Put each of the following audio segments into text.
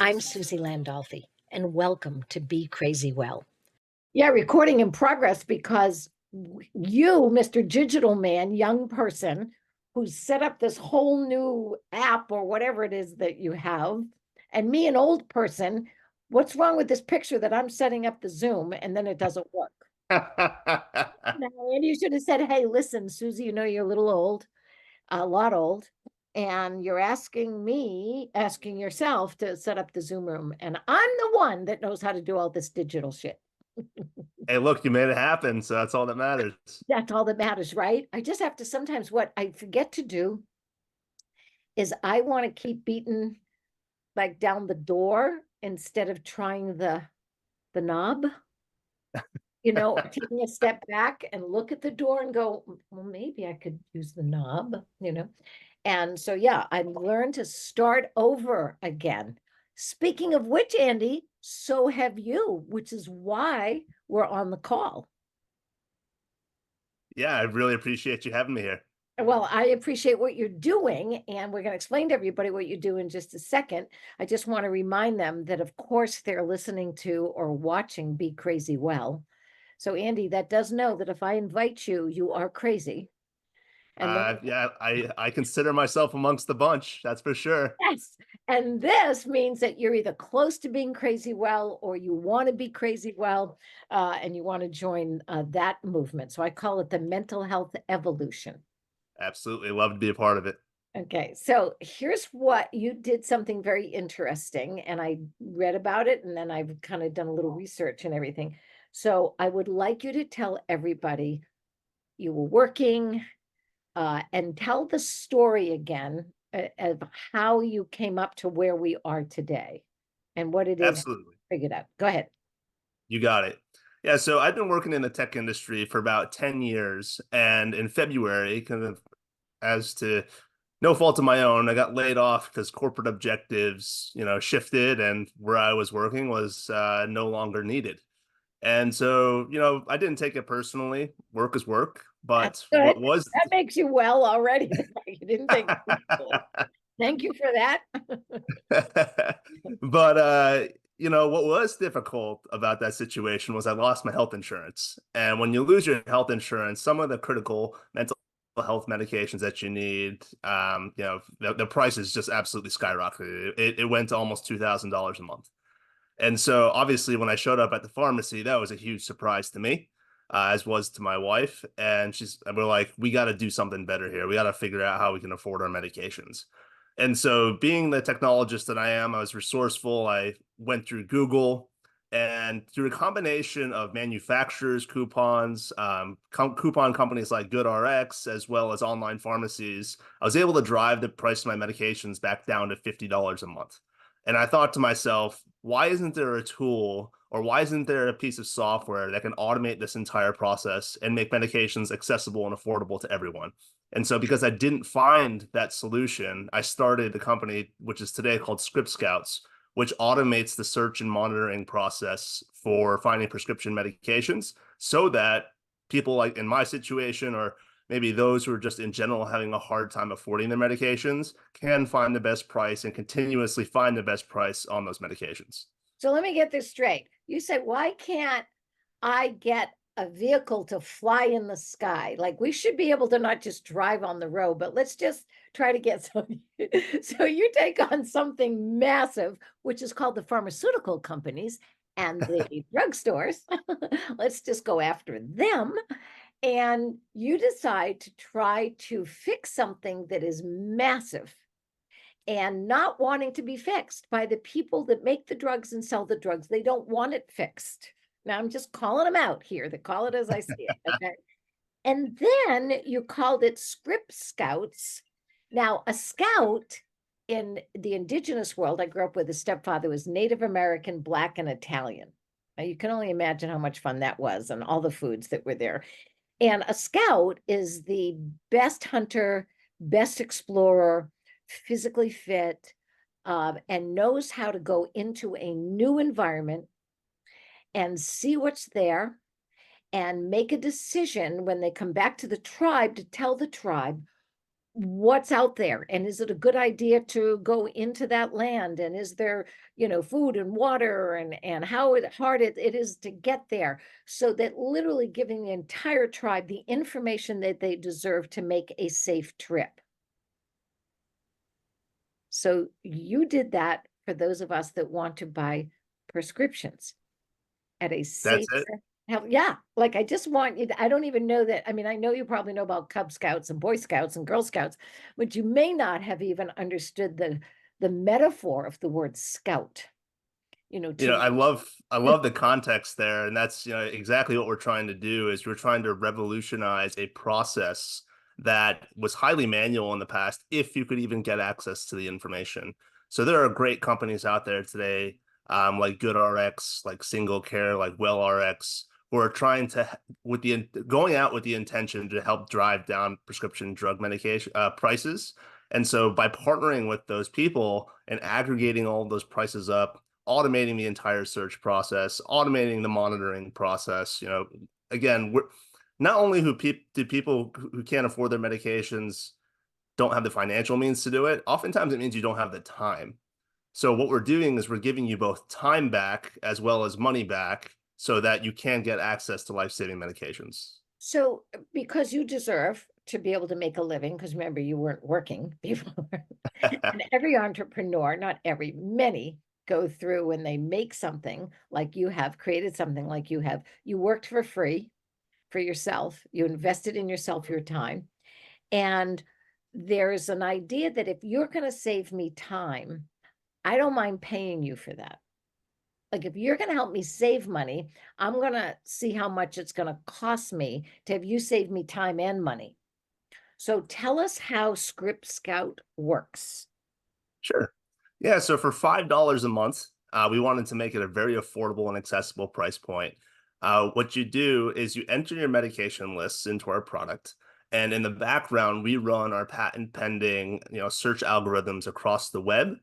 I'm Suzi Landolphi, and welcome to Be Crazy Well. Yeah, recording in progress because you, Mr. Digital Man, young person, who set up this whole new app or whatever it is that you have, and me, an old person, what's wrong with this picture that I'm setting up the Zoom and then it doesn't work? Now, and you should have said, hey, listen, Suzi, you know you're a little old, a lot old, and you're asking yourself to set up the Zoom room. And I'm the one that knows how to do all this digital shit. Hey, look, you made it happen, so that's all that matters. That's all that matters, right? I just have to sometimes what I forget to do is I want to keep beating like down the door instead of trying the knob, taking a step back and look at the door and go, well, maybe I could use the knob. And so, yeah, I learned to start over again. Speaking of which, Andy, so have you, which is why we're on the call. Yeah, I really appreciate you having me here. Well, I appreciate what you're doing, and we're going to explain to everybody what you do in just a second. I just want to remind them that, of course, they're listening to or watching Be Crazy Well. So, Andy, that does know that if I invite you, you are crazy. And then Yeah, I consider myself amongst the bunch, that's for sure. yes. And this means that you're either close to being crazy well, or you want to be crazy well, and you want to join that movement. So I call it the mental health evolution. Absolutely love to be a part of it. Okay, so here's what you did something very interesting, and I read about it, and then I've kind of done a little research and everything. So I would like you to tell everybody you were working, and tell the story again of how you came up to where we are today and what it is Absolutely. figured out. Go ahead. You got it. Yeah, so I've been working in the tech industry for about 10 years, and in February, kind of as to no fault of my own, I got laid off because corporate objectives, shifted, and where I was working was no longer needed. And so, I didn't take it personally. Work is work. That's But good. what was That makes you well already. You didn't take it personally. Thank you for that. but what was difficult about that situation was I lost my health insurance. And when you lose your health insurance, some of the critical mental health medications that you need, the prices just absolutely skyrocketed. It went to almost $2,000 a month. And so obviously when I showed up at the pharmacy, that was a huge surprise to me, as was to my wife. And we're like, we got to do something better here. We got to figure out how we can afford our medications. And so being the technologist that I am, I was resourceful. I went through Google, and through a combination of manufacturers, coupons, coupon companies like GoodRx, as well as online pharmacies, I was able to drive the price of my medications back down to $50 a month. And I thought to myself, why isn't there a tool, or why isn't there a piece of software that can automate this entire process and make medications accessible and affordable to everyone? And so because I didn't find that solution, I started a company which is today called ScriptScouts, which automates the search and monitoring process for finding prescription medications so that people like in my situation, or maybe those who are just in general having a hard time affording their medications, can find the best price and continuously find the best price on those medications. So let me get this straight. You said, why can't I get a vehicle to fly in the sky? Like, we should be able to not just drive on the road, but let's just try to get some. So you take on something massive, which is called the pharmaceutical companies and the drugstores. Let's just go after them. And you decide to try to fix something that is massive and not wanting to be fixed by the people that make the drugs and sell the drugs. They don't want it fixed. Now I'm just calling them out here. They call it as I see it. Okay. And then you called it ScriptScouts. Now, a scout in the indigenous world, I grew up with a stepfather who was Native American, Black, and Italian. Now, you can only imagine how much fun that was and all the foods that were there. And a scout is the best hunter, best explorer, physically fit, and knows how to go into a new environment and see what's there and make a decision when they come back to the tribe to tell the tribe what's out there, and is it a good idea to go into that land, and is there, food and water, and how hard it is to get there, so that literally giving the entire tribe the information that they deserve to make a safe trip. So you did that for those of us that want to buy prescriptions at a That's safe. it. Yeah, like I just want you, I don't even know that. I mean, I know you probably know about Cub Scouts and Boy Scouts and Girl Scouts, but you may not have even understood the metaphor of the word scout, to I love the context there, and that's exactly what we're trying to do. Is we're trying to revolutionize a process that was highly manual in the past, if you could even get access to the information. So there are great companies out there today, like GoodRx, like Single Care, like WellRx, who are trying to going out with the intention to help drive down prescription drug medication prices. And so by partnering with those people and aggregating all of those prices up, automating the entire search process, automating the monitoring process. Again, we're not only do people who can't afford their medications don't have the financial means to do it. Oftentimes, it means you don't have the time. So what we're doing is we're giving you both time back as well as money back, so that you can get access to life-saving medications. So because you deserve to be able to make a living, because remember, you weren't working before. And every entrepreneur, not every, many go through and they make something like you have, created something like you have. You worked for free for yourself, you invested in yourself, your time. And there's an idea that if you're going to save me time, I don't mind paying you for that. Like if you're going to help me save money, I'm going to see how much it's going to cost me to have you save me time and money. So tell us how Script Scout works. Sure. Yeah. So for $5 a month, we wanted to make it a very affordable and accessible price point. What you do is you enter your medication lists into our product, and in the background, we run our patent pending, search algorithms across the web,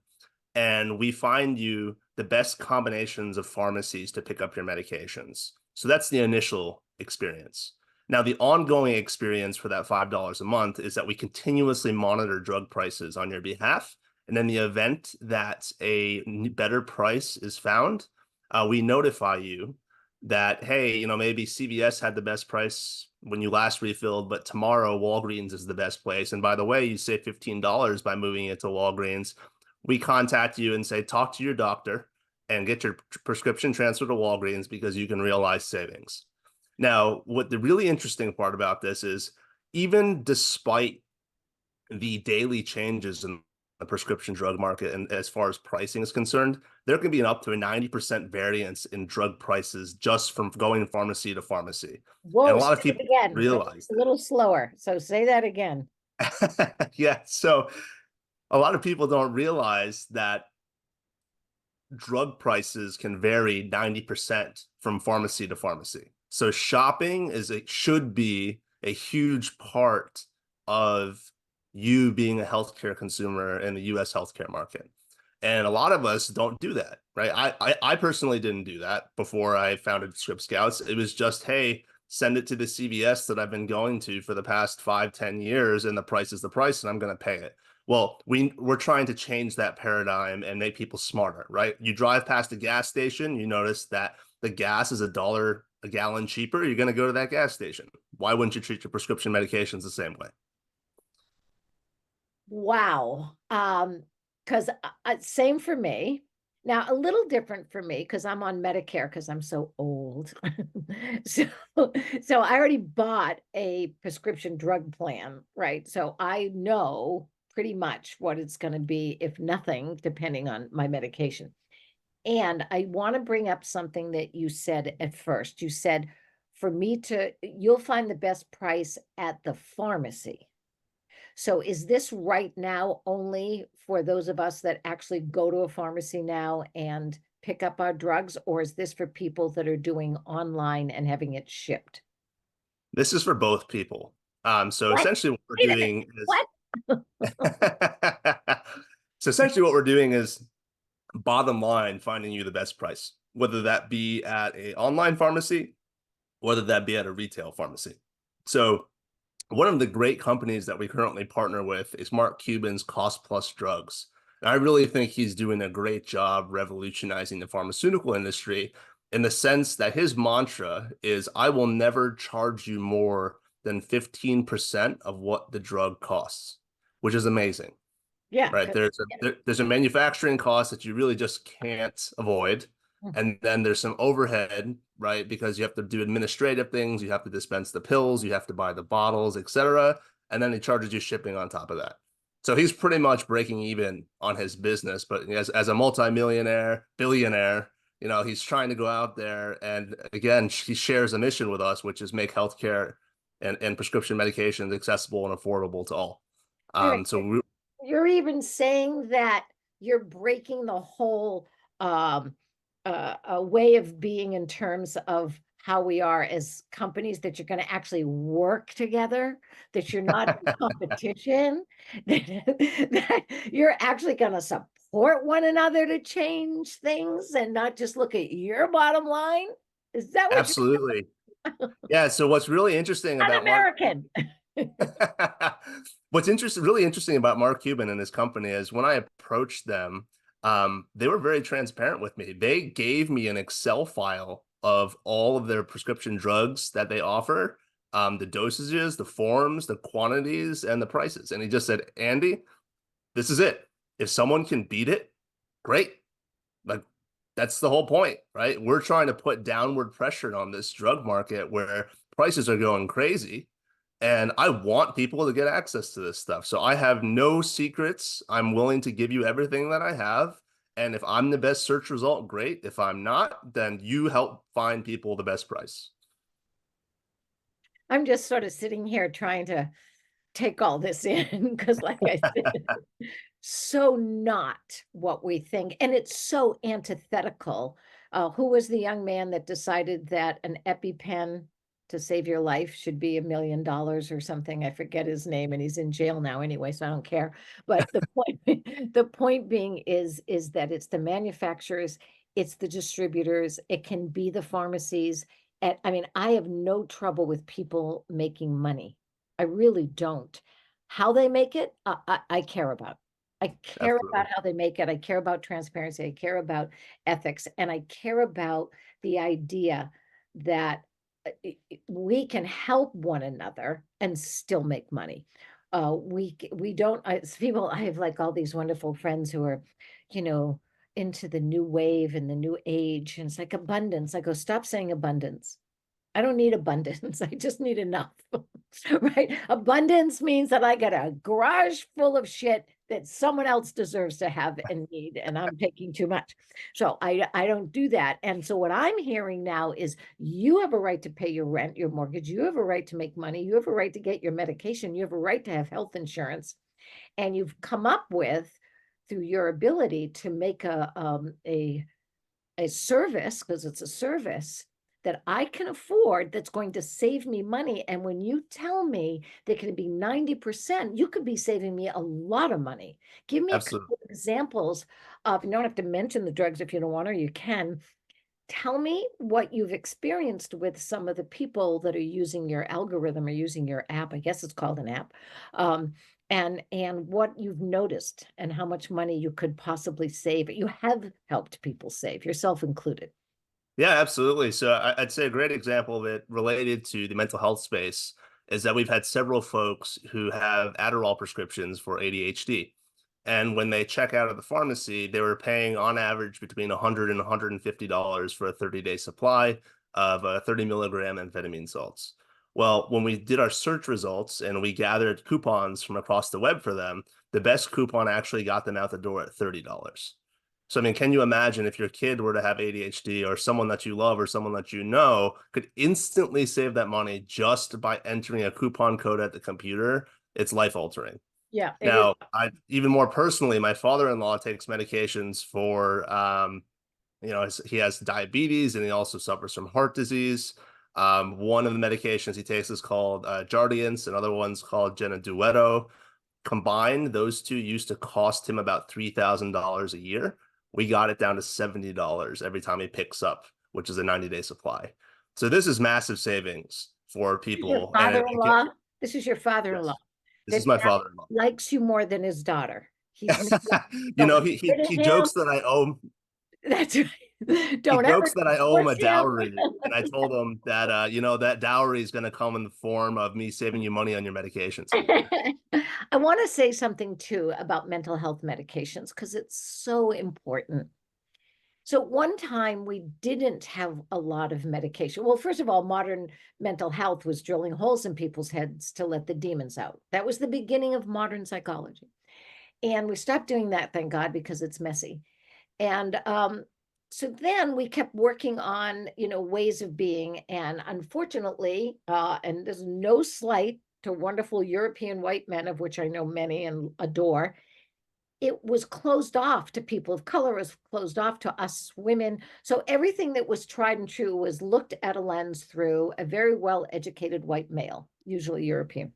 and we find you the best combinations of pharmacies to pick up your medications. So that's the initial experience. Now, the ongoing experience for that $5 a month is that we continuously monitor drug prices on your behalf. And in the event that a better price is found, we notify you that, hey, maybe CVS had the best price when you last refilled, but tomorrow Walgreens is the best place. And by the way, you save $15 by moving it to Walgreens. We contact you and say, talk to your doctor and get your prescription transferred to Walgreens, because you can realize savings. Now, what the really interesting part about this is, even despite the daily changes in the prescription drug market and as far as pricing is concerned, there can be an up to a 90% variance in drug prices just from going pharmacy to pharmacy. And Whoa, a say lot of it people again. realize A little slower. So say that again. that. Yeah. So a lot of people don't realize that drug prices can vary 90% from pharmacy to pharmacy. So shopping should be a huge part of you being a healthcare consumer in the US healthcare market. And a lot of us don't do that, right? I personally didn't do that before I founded ScriptScouts. It was just, hey, send it to the CVS that I've been going to for the past 5-10 years, and the price is the price, and I'm going to pay it. Well, we're trying to change that paradigm and make people smarter, right? You drive past a gas station, you notice that the gas is $1 a gallon cheaper. You're going to go to that gas station. Why wouldn't you treat your prescription medications the same way? Wow. Because same for me. Now, a little different for me because I'm on Medicare because I'm so old. So, so I already bought a prescription drug plan, right? So I know pretty much what it's going to be, if nothing, depending on my medication. And I want to bring up something that you said at first. You said, for me to, you'll find the best price at the pharmacy. So is this right now only for those of us that actually go to a pharmacy now and pick up our drugs, or is this for people that are doing online and having it shipped? This is for both people. So What? essentially what we're Wait a minute. doing is What? so essentially what we're doing is, bottom line, finding you the best price, whether that be at a online pharmacy, whether that be at a retail pharmacy. So one of the great companies that we currently partner with is Mark Cuban's Cost Plus Drugs. And I really think he's doing a great job revolutionizing the pharmaceutical industry in the sense that his mantra is, I will never charge you more than 15% of what the drug costs, which is amazing, Yeah. right? There's a manufacturing cost that you really just can't avoid. And then there's some overhead, right? Because you have to do administrative things, you have to dispense the pills, you have to buy the bottles, etc. And then he charges you shipping on top of that. So he's pretty much breaking even on his business, but as a multimillionaire, billionaire, he's trying to go out there and again, he shares a mission with us, which is make healthcare and prescription medications accessible and affordable to all. All right. So You're even saying that you're breaking the whole a way of being in terms of how we are as companies, that you're going to actually work together, that you're not in competition, that you're actually going to support one another to change things and not just look at your bottom line. Is that what absolutely. Yeah. So what's really interesting you're about Mark un-American? What's really interesting about Mark Cuban and his company is when I approached them, they were very transparent with me. They gave me an Excel file of all of their prescription drugs that they offer, the dosages, the forms, the quantities, and the prices. And he just said, Andy, this is it. If someone can beat it, great. Like, that's the whole point, right? We're trying to put downward pressure on this drug market where prices are going crazy. And I want people to get access to this stuff. So I have no secrets. I'm willing to give you everything that I have. And if I'm the best search result, great. If I'm not, then you help find people the best price. I'm just sort of sitting here trying to take all this in because, like I said, so not what we think. And it's so antithetical. Who was the young man that decided that an EpiPen to save your life should be $1 million or something? I forget his name, and he's in jail now anyway, so I don't care. But the point, the point being is that it's the manufacturers, it's the distributors, it can be the pharmacies. And I mean, I have no trouble with people making money. I really don't. How they make it, I care about. I care about Absolutely. how they make it. I care about transparency. I care about ethics. And I care about the idea that we can help one another and still make money. We don't, people, I have like all these wonderful friends who are, you know, into the new wave and the new age. And it's like abundance. I go, stop saying abundance. I don't need abundance. I just need enough. Right? Abundance means that I got a garage full of shit that someone else deserves to have and need, and I'm taking too much. So I don't do that. And so what I'm hearing now is you have a right to pay your rent, your mortgage, you have a right to make money, you have a right to get your medication, you have a right to have health insurance, and you've come up with through your ability to make a service, because it's a service that I can afford that's going to save me money. And when you tell me that can be 90%, you could be saving me a lot of money. Give me a Absolutely. couple of examples of, you don't have to mention the drugs if you don't want, or you can. Tell me what you've experienced with some of the people that are using your algorithm or using your app. I guess it's called an app. And what you've noticed and how much money you could possibly save. You have helped people save, yourself included. Yeah, absolutely. So I'd say a great example of it related to the mental health space is that we've had several folks who have Adderall prescriptions for ADHD. And when they check out of the pharmacy, they were paying on average between $100 and $150 for a 30-day supply of 30 milligram amphetamine salts. Well, when we did our search results and we gathered coupons from across the web for them, the best coupon actually got them out the door at $30. So, I mean, can you imagine if your kid were to have ADHD or someone that you love or someone that you know could instantly save that money just by entering a coupon code at the computer? It's life altering. Yeah, it is. Now, I even more personally, my father-in-law takes medications for, he has diabetes and he also suffers from heart disease. One of the medications he takes is called Jardiance, another one's called Genadueto. Combined, those two used to cost him about $3,000 a year. We got it down to $70 every time he picks up, which is a 90-day supply. So this is massive savings for Your people. And father-in-law? This is your father-in-law Yes. This that is my father-in-law. likes you more than his daughter. He's not You don't know, get rid of he him. jokes that I owe That's right. he Don't ever jokes that I owe him a divorce him. dowry, and I told him that you know, that dowry is going to come in the form of me saving you money on your medications. I want to say something too about mental health medications because it's so important. So one time we didn't have a lot of medication. Well, first of all, modern mental health was drilling holes in people's heads to let the demons out. That was the beginning of modern psychology. And we stopped doing that, thank God, because it's messy. And so then we kept working on, ways of being. And unfortunately, and there's no slight to wonderful European white men, of which I know many and adore, it was closed off to people of color, it was closed off to us women. So everything that was tried and true was looked at a lens through a very well-educated white male, usually European.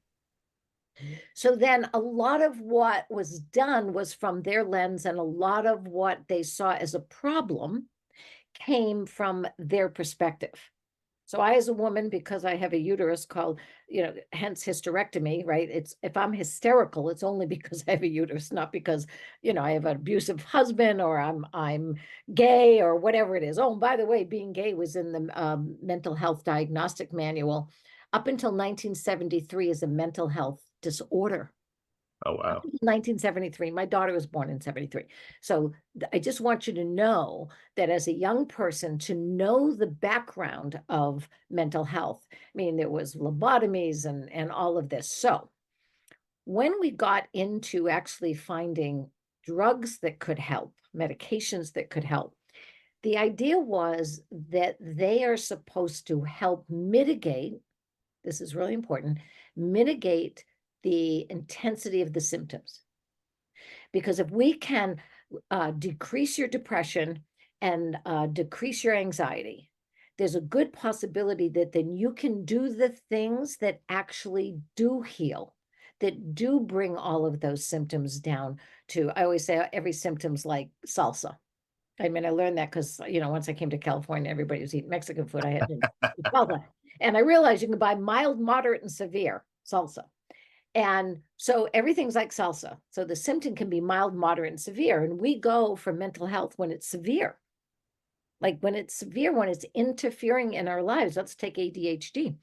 So then a lot of what was done was from their lens, and a lot of what they saw as a problem came from their perspective. So I, as a woman, because I have a uterus called, hence hysterectomy, right? It's if I'm hysterical, it's only because I have a uterus, not because, I have an abusive husband or I'm gay or whatever it is. Oh, and by the way, being gay was in the mental health diagnostic manual up until 1973 as a mental health disorder. Oh wow. 1973. My daughter was born in 73. So I just want you to know that as a young person, to know the background of mental health. I mean, there was lobotomies and all of this. So when we got into actually finding drugs that could help, medications that could help, the idea was that they are supposed to help mitigate, this is really important, mitigate the intensity of the symptoms. Because if we can decrease your depression and decrease your anxiety, there's a good possibility that then you can do the things that actually do heal, that do bring all of those symptoms down to, I always say every symptom's like salsa. I mean, I learned that because, once I came to California, everybody was eating Mexican food. I had to salsa. And I realized you can buy mild, moderate, and severe salsa. And so everything's like salsa. So the symptom can be mild, moderate, and severe. And we go for mental health when it's severe. Like when it's severe, when it's interfering in our lives. Let's take ADHD.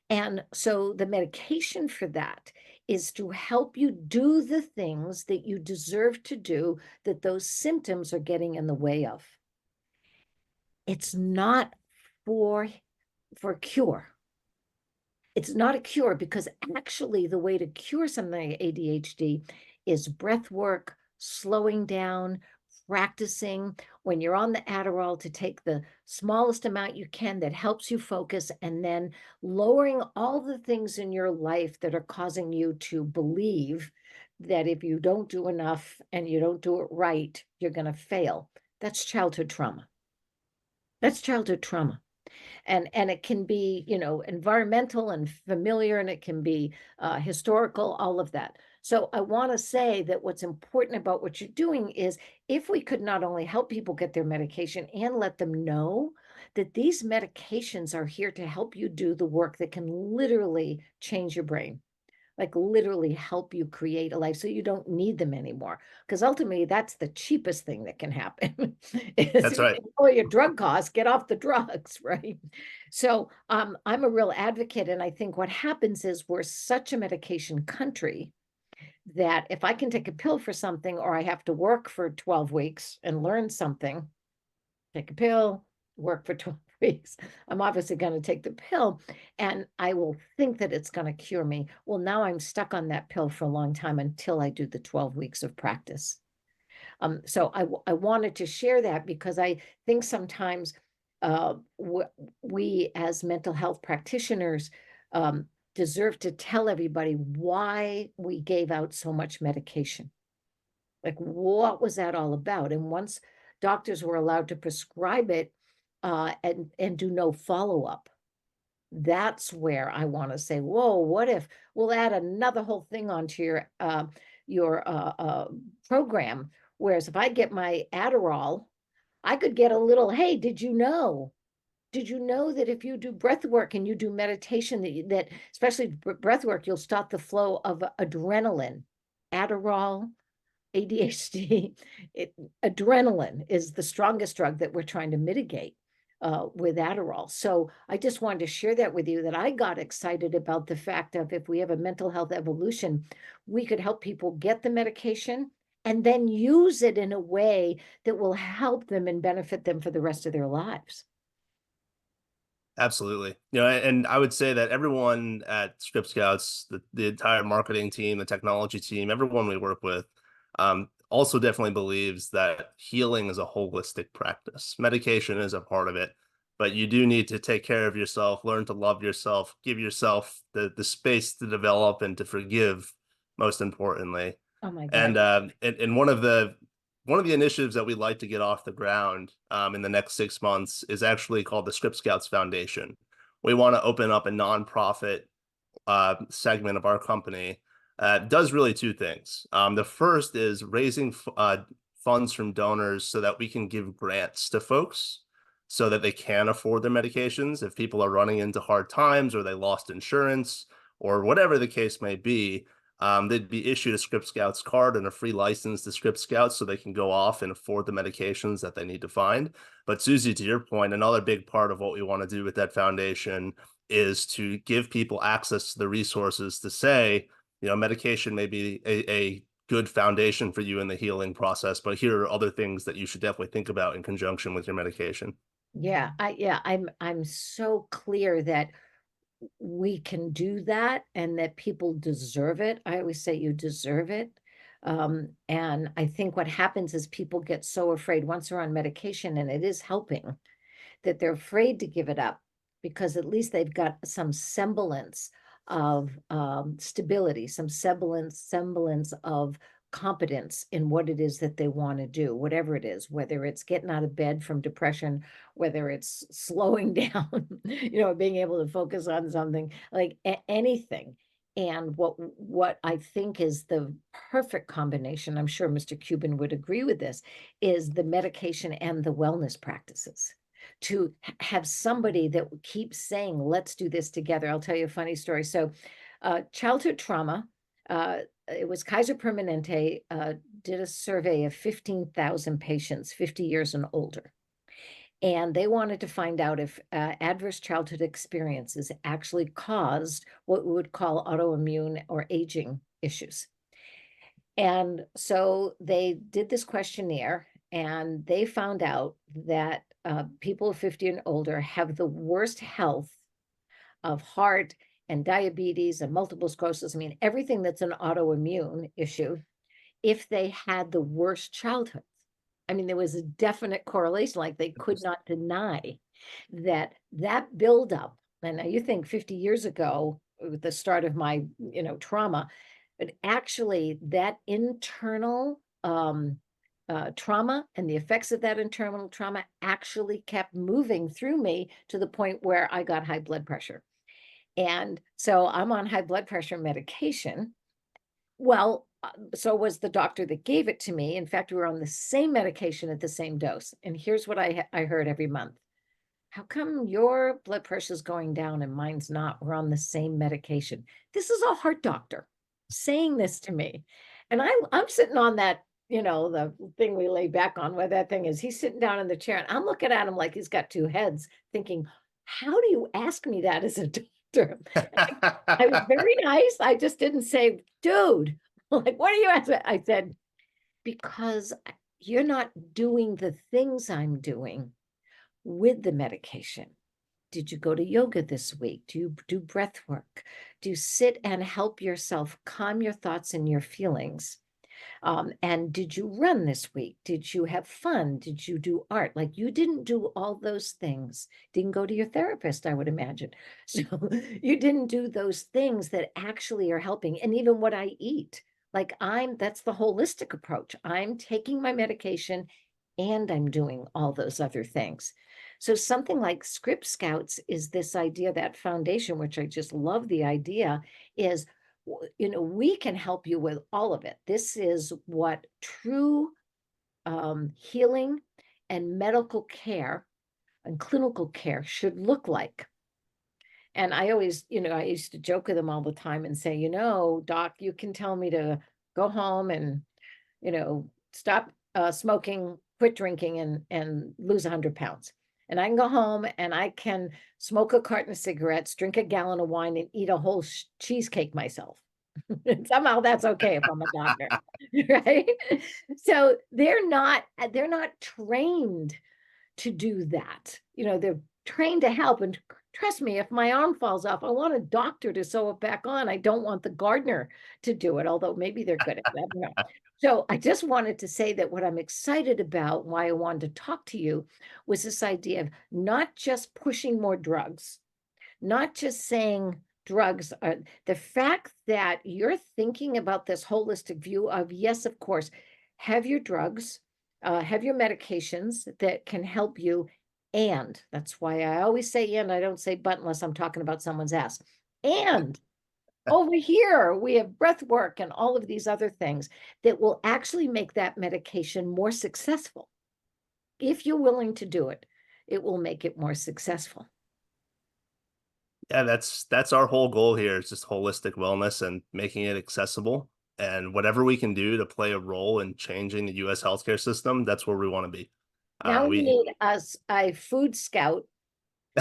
And so the medication for that is to help you do the things that you deserve to do, that those symptoms are getting in the way of. It's not for cure. It's not a cure, because actually the way to cure something like ADHD is breath work, slowing down, practicing when you're on the Adderall to take the smallest amount you can that helps you focus, and then lowering all the things in your life that are causing you to believe that if you don't do enough and you don't do it right, you're going to fail. That's childhood trauma. That's childhood trauma. And it can be, environmental and familiar, and it can be historical, all of that. So I want to say that what's important about what you're doing is, if we could not only help people get their medication and let them know that these medications are here to help you do the work that can literally change your brain, like literally help you create a life so you don't need them anymore. Because ultimately, that's the cheapest thing that can happen. That's right. All your drug costs, get off the drugs, right? So I'm a real advocate. And I think what happens is we're such a medication country that if I can take a pill for something, or I have to work for 12 weeks and learn something, take a pill, work for 12 weeks. I'm obviously going to take the pill, and I will think that it's going to cure me. Well, now I'm stuck on that pill for a long time until I do the 12 weeks of practice. So I wanted to share that because I think sometimes we as mental health practitioners deserve to tell everybody why we gave out so much medication. Like, what was that all about? And once doctors were allowed to prescribe it and do no follow-up, that's where I want to say, whoa, what if we'll add another whole thing onto your program? Whereas if I get my Adderall, I could get a little, hey, did you know? Did you know that if you do breath work and you do meditation, that especially breath work, you'll stop the flow of adrenaline, Adderall, ADHD, adrenaline is the strongest drug that we're trying to mitigate with Adderall. So I just wanted to share that with you, that I got excited about the fact of, if we have a mental health evolution, we could help people get the medication and then use it in a way that will help them and benefit them for the rest of their lives. Absolutely. And I would say that everyone at ScriptScouts, the entire marketing team, the technology team, everyone we work with, also definitely believes that healing is a holistic practice. Medication is a part of it, but you do need to take care of yourself, learn to love yourself, give yourself the space to develop and to forgive, most importantly. Oh my God. And one of the initiatives that we'd like to get off the ground in the next 6 months is actually called the ScriptScouts Foundation. We want to open up a nonprofit segment of our company. Does really two things. The first is raising funds from donors so that we can give grants to folks so that they can afford their medications. If people are running into hard times or they lost insurance or whatever the case may be, they'd be issued a ScriptScouts card and a free license to ScriptScouts so they can go off and afford the medications that they need to find. But Suzi, to your point, another big part of what we want to do with that foundation is to give people access to the resources to say, medication may be a good foundation for you in the healing process, but here are other things that you should definitely think about in conjunction with your medication. Yeah, I'm so clear that we can do that and that people deserve it. I always say you deserve it. And I think what happens is people get so afraid once they're on medication and it is helping, that they're afraid to give it up, because at least they've got some semblance of stability, some semblance of competence in what it is that they want to do, whatever it is, whether it's getting out of bed from depression, whether it's slowing down, being able to focus on something, like anything. And what I think is the perfect combination, I'm sure Mr. Cuban would agree with this, is the medication and the wellness practices, to have somebody that keeps saying, let's do this together. I'll tell you a funny story. So childhood trauma, it was Kaiser Permanente, did a survey of 15,000 patients, 50 years and older. And they wanted to find out if adverse childhood experiences actually caused what we would call autoimmune or aging issues. And so they did this questionnaire, and they found out that people 50 and older have the worst health of heart and diabetes and multiple sclerosis. I mean, everything that's an autoimmune issue, if they had the worst childhood. I mean, there was a definite correlation, like they could not deny that buildup. And now you think 50 years ago, with the start of my, trauma, but actually that internal trauma and the effects of that internal trauma actually kept moving through me to the point where I got high blood pressure. And so I'm on high blood pressure medication. Well, so was the doctor that gave it to me. In fact, we were on the same medication at the same dose. And here's what I heard every month. How come your blood pressure is going down and mine's not? We're on the same medication. This is a heart doctor saying this to me. And I'm sitting on that, the thing we lay back on, where that thing is. He's sitting down in the chair and I'm looking at him like he's got two heads, thinking, how do you ask me that as a doctor? I was very nice. I just didn't say, dude, like, what are you asking? I said, because you're not doing the things I'm doing with the medication. Did you go to yoga this week? Do you do breath work? Do you sit and help yourself calm your thoughts and your feelings? And did you run this week? Did you have fun? Did you do art? Like, you didn't do all those things. Didn't go to your therapist, I would imagine. So you didn't do those things that actually are helping. And even what I eat, like that's the holistic approach. I'm taking my medication and I'm doing all those other things. So something like ScriptScouts is this idea, that foundation, which I just love the idea, is, we can help you with all of it. This is what true healing and medical care and clinical care should look like. And I always, I used to joke with them all the time and say, doc, you can tell me to go home and, stop smoking, quit drinking, and lose 100 pounds. And I can go home and I can smoke a carton of cigarettes, drink a gallon of wine, and eat a whole cheesecake myself. And somehow that's okay if I'm a doctor, right? So they're not trained to do that. They're trained to help. And trust me, if my arm falls off, I want a doctor to sew it back on. I don't want the gardener to do it, although maybe they're good at that. So I just wanted to say that what I'm excited about, why I wanted to talk to you, was this idea of not just pushing more drugs, not just saying drugs are the fact that you're thinking about this holistic view of, yes, of course, have your drugs, have your medications that can help you. And that's why I always say, and I don't say but unless I'm talking about someone's ass. And over here, we have breath work and all of these other things that will actually make that medication more successful. If you're willing to do it, it will make it more successful. Yeah, that's our whole goal here. It's just holistic wellness and making it accessible. And whatever we can do to play a role in changing the U.S. healthcare system, that's where we want to be. Now we We need a food scout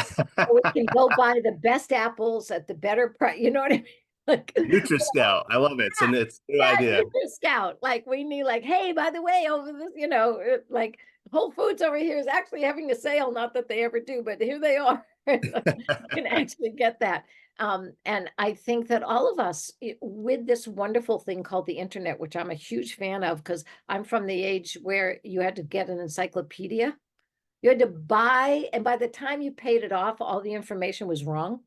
so we can go buy the best apples at the better price. You know what I mean? Like, Nutri-Scout. I love it. It's a new yeah, idea. Scout. Like we need, like, hey, by the way, over this, like Whole Foods over here is actually having a sale. Not that they ever do, but here they are. You can actually get that. And I think that all of us, with this wonderful thing called the internet, which I'm a huge fan of, because I'm from the age where you had to get an encyclopedia. You had to buy, and by the time you paid it off, all the information was wrong.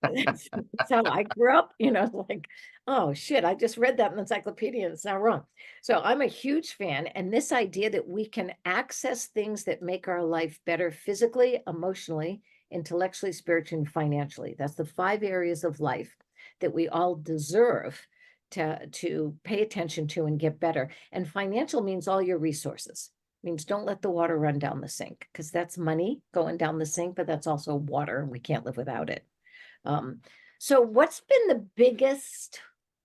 That's how I grew up, like, oh shit, I just read that in the encyclopedia and it's now wrong. So I'm a huge fan. And this idea that we can access things that make our life better physically, emotionally, intellectually, spiritually, and financially. That's the 5 areas of life that we all deserve to pay attention to and get better. And financial means all your resources. Means don't let the water run down the sink, because that's money going down the sink, but that's also water and we can't live without it. So what's been the biggest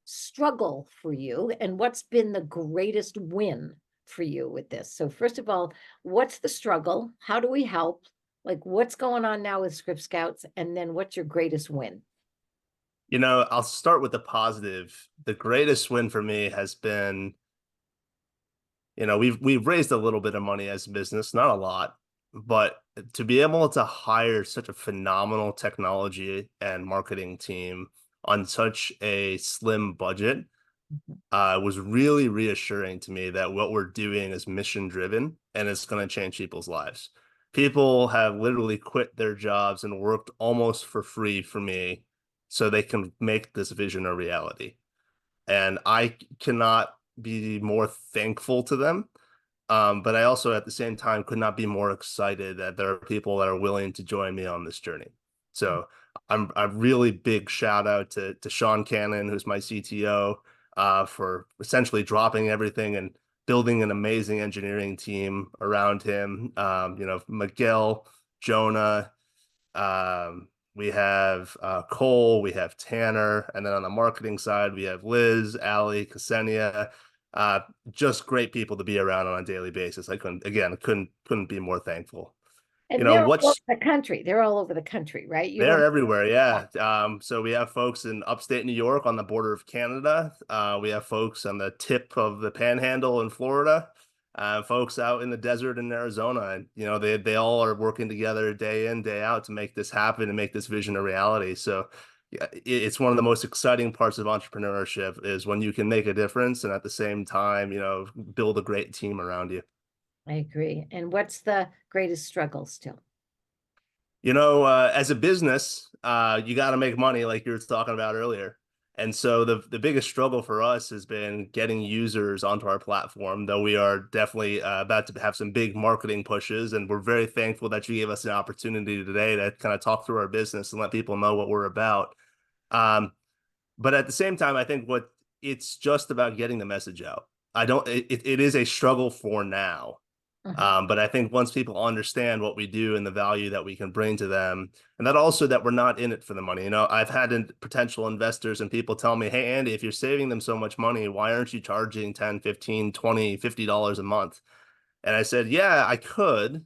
struggle for you, and what's been the greatest win for you with this? So first of all, what's the struggle? How do we help? Like, what's going on now with ScriptScouts? And then what's your greatest win? I'll start with the positive. The greatest win for me has been, we've raised a little bit of money as a business, not a lot, but to be able to hire such a phenomenal technology and marketing team on such a slim budget was really reassuring to me that what we're doing is mission driven and it's going to change people's lives. People have literally quit their jobs and worked almost for free for me so they can make this vision a reality. And I cannot be more thankful to them. But I also at the same time could not be more excited that there are people that are willing to join me on this journey. So I'm a really big shout out to Sean Cannon, who's my CTO, for essentially dropping everything and building an amazing engineering team around him. Miguel, Jonah, we have Cole, we have Tanner, and then on the marketing side, we have Liz, Ali, Ksenia, just great people to be around on a daily basis. I couldn't be more thankful. And they're all over the country. They're all over the country, right? You They're don't. everywhere, yeah. So we have folks in upstate New York on the border of Canada. We have folks on the tip of the Panhandle in Florida. Folks out in the desert in Arizona, and they all are working together day in, day out to make this happen and make this vision a reality. So yeah, it's one of the most exciting parts of entrepreneurship is when you can make a difference and at the same time, build a great team around you. I agree. And what's the greatest struggle still? As a business, you got to make money like you were talking about earlier. And so the biggest struggle for us has been getting users onto our platform, though we are definitely about to have some big marketing pushes. And we're very thankful that you gave us an opportunity today to kind of talk through our business and let people know what we're about. But at the same time, I think it's just about getting the message out. It is a struggle for now. Mhm. But I think once people understand what we do and the value that we can bring to them, and that also that we're not in it for the money. I've had potential investors and people tell me, hey, Andy, if you're saving them so much money, why aren't you charging 10, 15, 20, $50 a month? And I said, yeah, I could,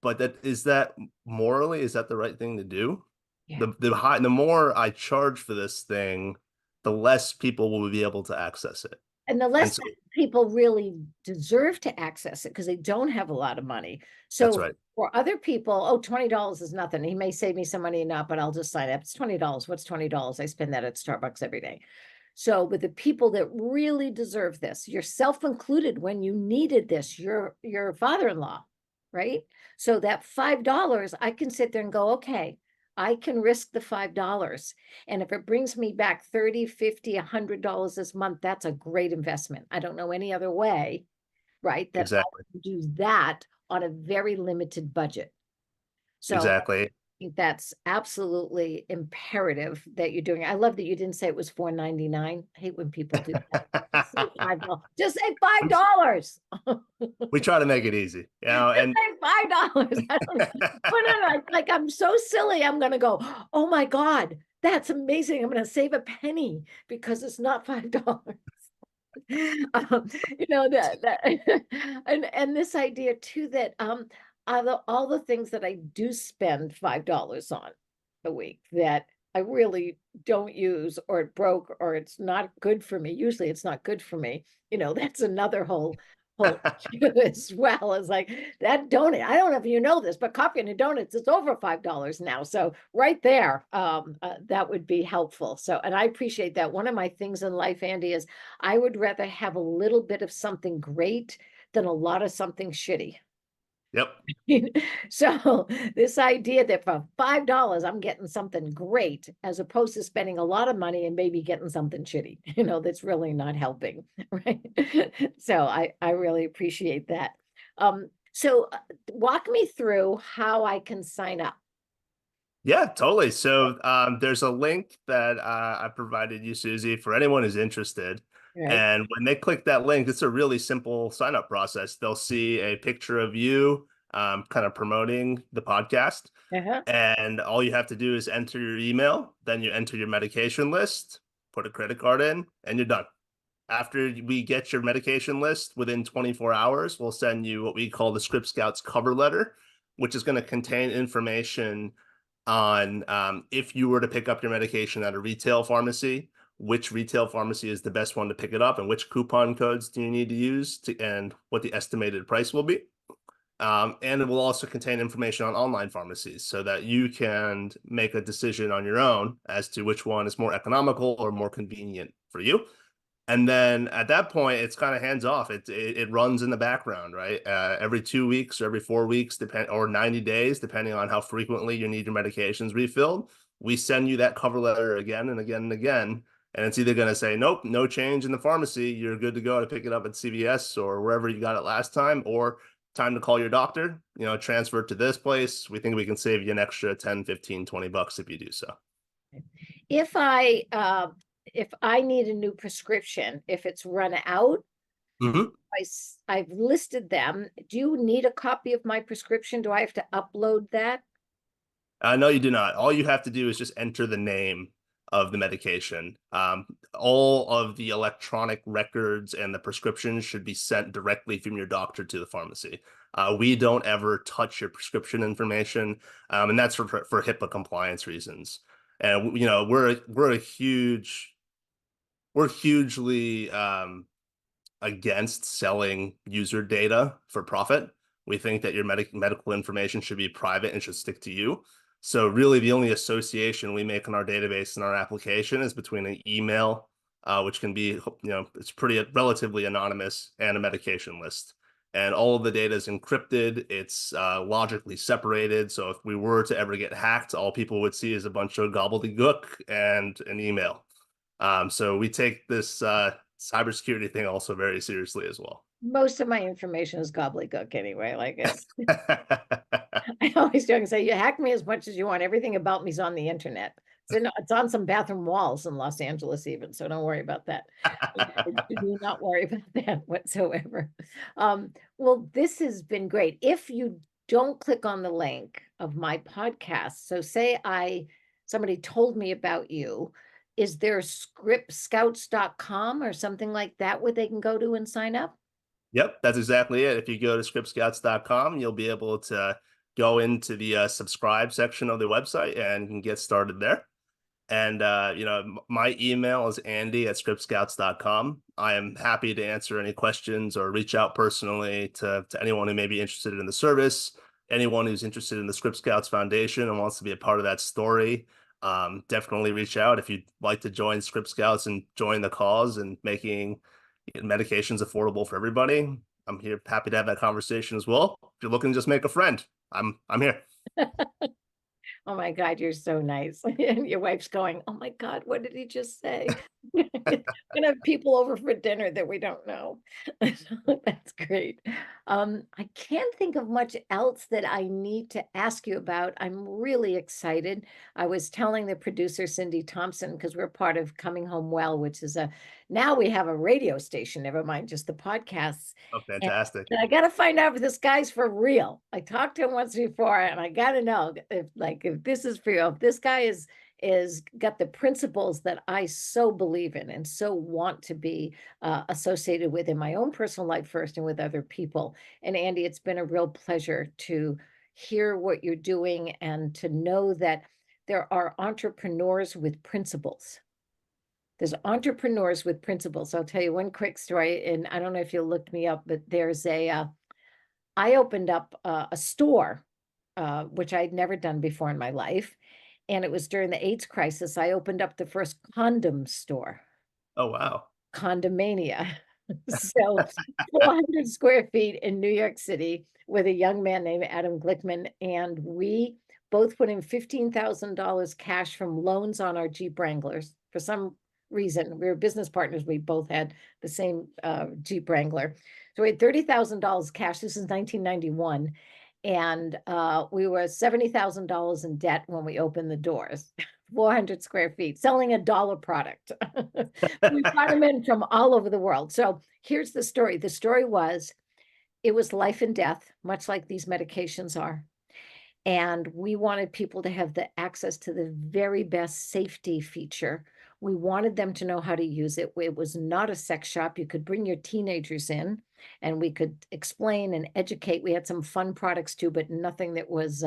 but that morally, is that the right thing to do? Yeah. The more I charge for this thing, the less people will be able to access it. And the And less so that people really deserve to access it because they don't have a lot of money. that's So right. for other people, oh, $20 is nothing. He may save me some money or not, but I'll just sign up. It's $20. What's $20? I spend that at Starbucks every day. So, but the people that really deserve this, yourself included, when you needed this, your father-in-law, right? So that $5, I can sit there and go, okay, I can risk the $5. And if it brings me back 30, 50, $100 this month, that's a great investment. I don't know any other way, right? That I Exactly. can do that on a very limited budget. So Exactly. think that's absolutely imperative that you're doing. I love that you didn't say it was $4.99. I hate when people do that. Just say $5. Just say $5. We try to make it easy, Just and say $5. I don't put it like I'm so silly. I'm gonna go, oh my God, that's amazing. I'm gonna save a penny because it's not $5. That and this idea too that all the things that I do spend $5 on a week that I really don't use, or it broke, or it's not good for me. Usually it's not good for me. That's another whole issue as well, as like that donut. I don't know if you know this, but coffee and donuts, it's over $5 now. So right there, that would be helpful. So, and I appreciate that. One of my things in life, Andy, is I would rather have a little bit of something great than a lot of something shitty. yep, So this idea that for $5, I'm getting something great, as opposed to spending a lot of money and maybe getting something shitty, that's really not helping, right? So I really appreciate that. So walk me through how I can sign up. yeah, totally. So there's a link that I provided you, Susie, for anyone who's interested. Right. And when they click that link, it's a really simple sign up process. They'll see a picture of you kind of promoting the podcast. Uh-huh. And all you have to do is enter your email, then you enter your medication list, put a credit card in, and you're done. After we get your medication list within 24 hours, we'll send you what we call the ScriptScouts cover letter, which is going to contain information on if you were to pick up your medication at a retail pharmacy, which retail pharmacy is the best one to pick it up, and which coupon codes do you need to use and what the estimated price will be. And it will also contain information on online pharmacies so that you can make a decision on your own as to which one is more economical or more convenient for you. And then at that point, it's kind of hands off. It runs in the background, right? Every 2 weeks or every 4 weeks, or 90 days, depending on how frequently you need your medications refilled. We send you that cover letter again and again and again. And it's either going to say, nope, no change in the pharmacy. You're good to go to pick it up at CVS or wherever you got it last time, or time to call your doctor, transfer it to this place. We think we can save you an extra 10, 15, $20 if you do so. If I need a new prescription, if it's run out, Mm-hmm. I've listed them. Do you need a copy of my prescription? Do I have to upload that? No, you do not. All you have to do is just enter the name of the medication. All of the electronic records and the prescriptions should be sent directly from your doctor to the pharmacy. We don't ever touch your prescription information, and that's for HIPAA compliance reasons. And we're hugely against selling user data for profit. We think that your medical information should be private and should stick to you. So really the only association we make in our database and our application is between an email, which can be, it's pretty relatively anonymous, and a medication list. And all of the data is encrypted. It's logically separated. So if we were to ever get hacked, all people would see is a bunch of gobbledygook and an email. So we take this cybersecurity thing also very seriously as well. Most of my information is gobbledygook anyway. Like it's, I always joke and say, you hack me as much as you want. Everything about me is on the internet. It's on some bathroom walls in Los Angeles even, so don't worry about that. Do not worry about that whatsoever. Well, this has been great. If you don't click on the link of my podcast, so say somebody told me about you, is there scriptscouts.com or something like that where they can go to and sign up? Yep, that's exactly it. If you go to scriptscouts.com, you'll be able to go into the subscribe section of the website and you can get started there. And my email is andy@scriptscouts.com. I am happy to answer any questions or reach out personally to anyone who may be interested in the service, anyone who's interested in the Script Scouts Foundation and wants to be a part of that story. Definitely reach out if you'd like to join Script Scouts and join the cause and making medications affordable for everybody. I'm here, happy to have that conversation as well. If you're looking to just make a friend, I'm here. Oh my God, you're so nice. And your wife's going, oh my God, what did he just say? Gonna have people over for dinner that we don't know. That's great. I can't think of much else that I need to ask you about. I'm really excited. I was telling the producer, Cindy Thompson, because we're part of Coming Home Well, which is now we have a radio station, never mind just the podcasts. Oh, fantastic. And I got to find out if this guy's for real. I talked to him once before, and I got to know if this is for real. If this guy is got the principles that I so believe in and so want to be associated with in my own personal life first and with other people. And Andy, it's been a real pleasure to hear what you're doing and to know that there are entrepreneurs with principles. There's entrepreneurs with principles. I'll tell you one quick story, and I don't know if you looked me up, but there's I opened up a store, which I'd never done before in my life. And it was during the AIDS crisis. I opened up the first condom store, Oh, wow. Condomania. So 400 square feet in New York City with a young man named Adam Glickman. And we both put in $15,000 cash from loans on our Jeep Wranglers. For some reason, we were business partners. We both had the same Jeep Wrangler. So we had $30,000 cash. This is 1991. And we were $70,000 in debt when we opened the doors. 400 square feet, selling a dollar product. We brought them in from all over the world. So here's the story. The story was, it was life and death, much like these medications are. And we wanted people to have the access to the very best safety feature. We wanted them to know how to use it. It was not a sex shop. You could bring your teenagers in and we could explain and educate. We had some fun products too, but nothing that was,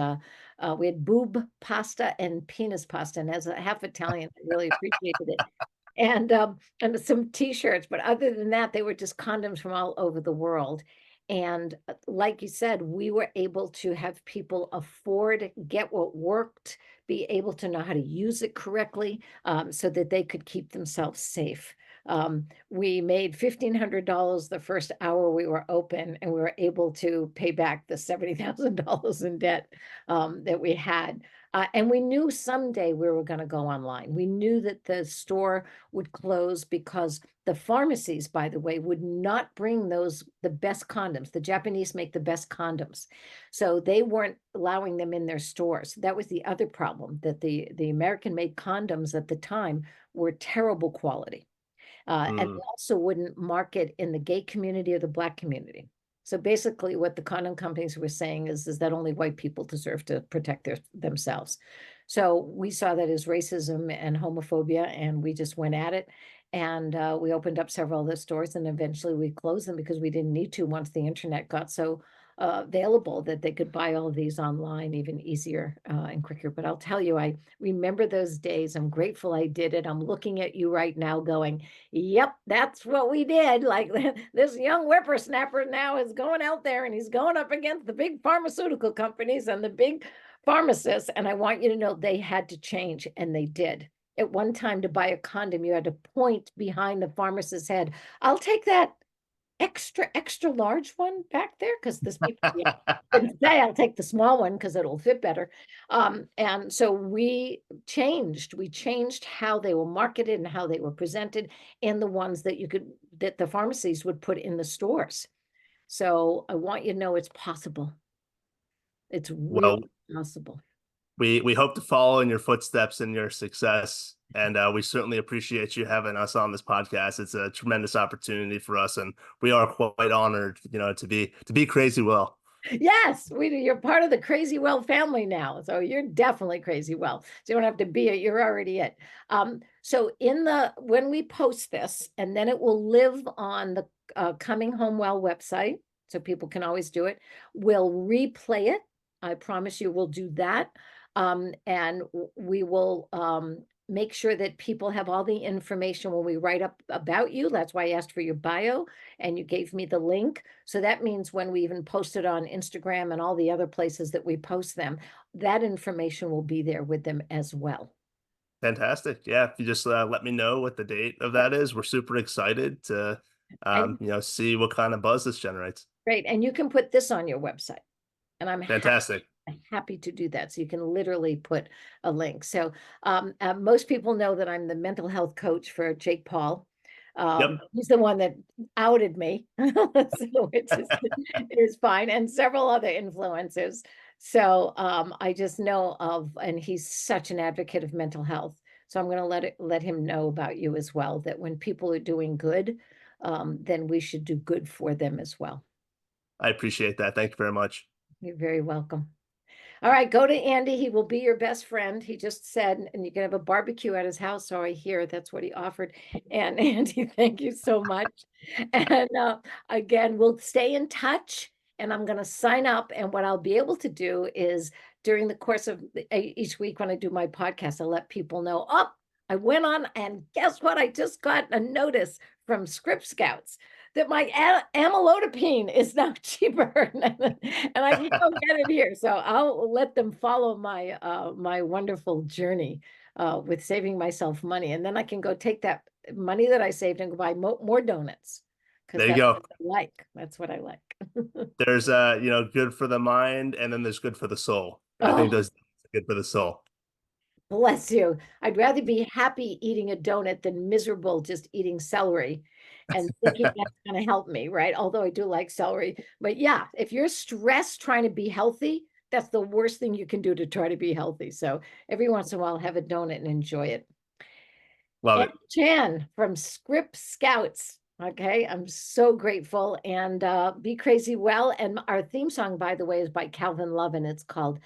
we had boob pasta and penis pasta. And as a half Italian, I really appreciated it. And some t-shirts, but other than that, they were just condoms from all over the world. And like you said, we were able to have people afford, get what worked, be able to know how to use it correctly, so that they could keep themselves safe. We made $1,500 the first hour we were open, and we were able to pay back the $70,000 in debt that we had. And we knew someday we were going to go online. We knew that the store would close because the pharmacies, by the way, would not bring the best condoms. The Japanese make the best condoms. So they weren't allowing them in their stores. That was the other problem, that the American made condoms at the time were terrible quality. And they also wouldn't market in the gay community or the Black community. So basically what the condom companies were saying is that only white people deserve to protect themselves. So we saw that as racism and homophobia, and we just went at it. And we opened up several of the stores, and eventually we closed them because we didn't need to once the internet got so available that they could buy all of these online even easier and quicker. But I'll tell you, I remember those days. I'm grateful I did it. I'm looking at you right now going, yep, that's what we did. Like this young whippersnapper now is going out there and he's going up against the big pharmaceutical companies and the big pharmacists. And I want you to know they had to change, and they did. At one time, to buy a condom, you had to point behind the pharmacist's head. I'll take that extra large one back there, because this people didn't say I'll take the small one because it'll fit better. And so we changed how they were marketed and how they were presented, and the ones that that the pharmacies would put in the stores. So I want you to know it's possible. It's Well, really possible. we hope to follow in your footsteps and your success. And we certainly appreciate you having us on this podcast. It's a tremendous opportunity for us, and we are quite honored, to be Crazy Well. Yes, you're part of the Crazy Well family now. So you're definitely Crazy Well. So you don't have to be it, you're already it. So when we post this, and then it will live on the Coming Home Well website, so people can always do it. We'll replay it. I promise you we'll do that. And we will make sure that people have all the information when we write up about you. That's why I asked for your bio and you gave me the link. So that means when we even post it on Instagram and all the other places that we post them, that information will be there with them as well. Fantastic. Yeah, if you just let me know what the date of that is, we're super excited to And see what kind of buzz this generates. great. And you can put this on your website. And I'm Fantastic. happy to do that. So you can literally put a link. So most people know that I'm the mental health coach for Jake Paul. Yep. He's the one that outed me, so which is fine, and several other influencers. So I just know of, and he's such an advocate of mental health. So I'm going to let him know about you as well, that when people are doing good, then we should do good for them as well. I appreciate that. Thank you very much. You're very welcome. All right, go to Andy. He will be your best friend. He just said, and you can have a barbecue at his house. So I hear that's what he offered. And Andy, thank you so much. And again, we'll stay in touch, and I'm going to sign up. And what I'll be able to do is during the course of each week when I do my podcast, I'll let people know, oh, I went on, and guess what? I just got a notice from ScriptScouts that my amlodipine is now cheaper and I can go get it here. So I'll let them follow my my wonderful journey with saving myself money. And then I can go take that money that I saved and go buy more donuts. Because There you that's go. what I like. That's what I like. There's good for the mind, and then there's good for the soul. I think Oh, those good for the soul. bless you. I'd rather be happy eating a donut than miserable just eating celery and thinking that's going to help me, right? Although I do like celery. But yeah, if you're stressed trying to be healthy, that's the worst thing you can do to try to be healthy. So every once in a while, have a donut and enjoy it. Love And it. Chan from ScriptScouts. Okay, I'm so grateful. And Be Crazy Well. And our theme song, by the way, is by Calvin Love, and it's called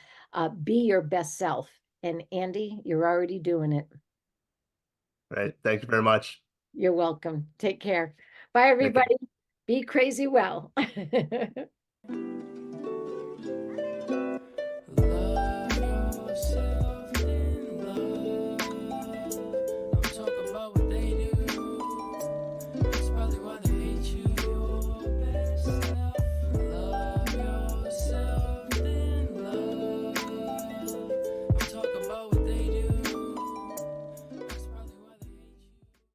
Be Your Best Self. And Andy, you're already doing it. Right. Thank you very much. You're welcome. Take care. Bye, Take care. everybody. Be crazy well.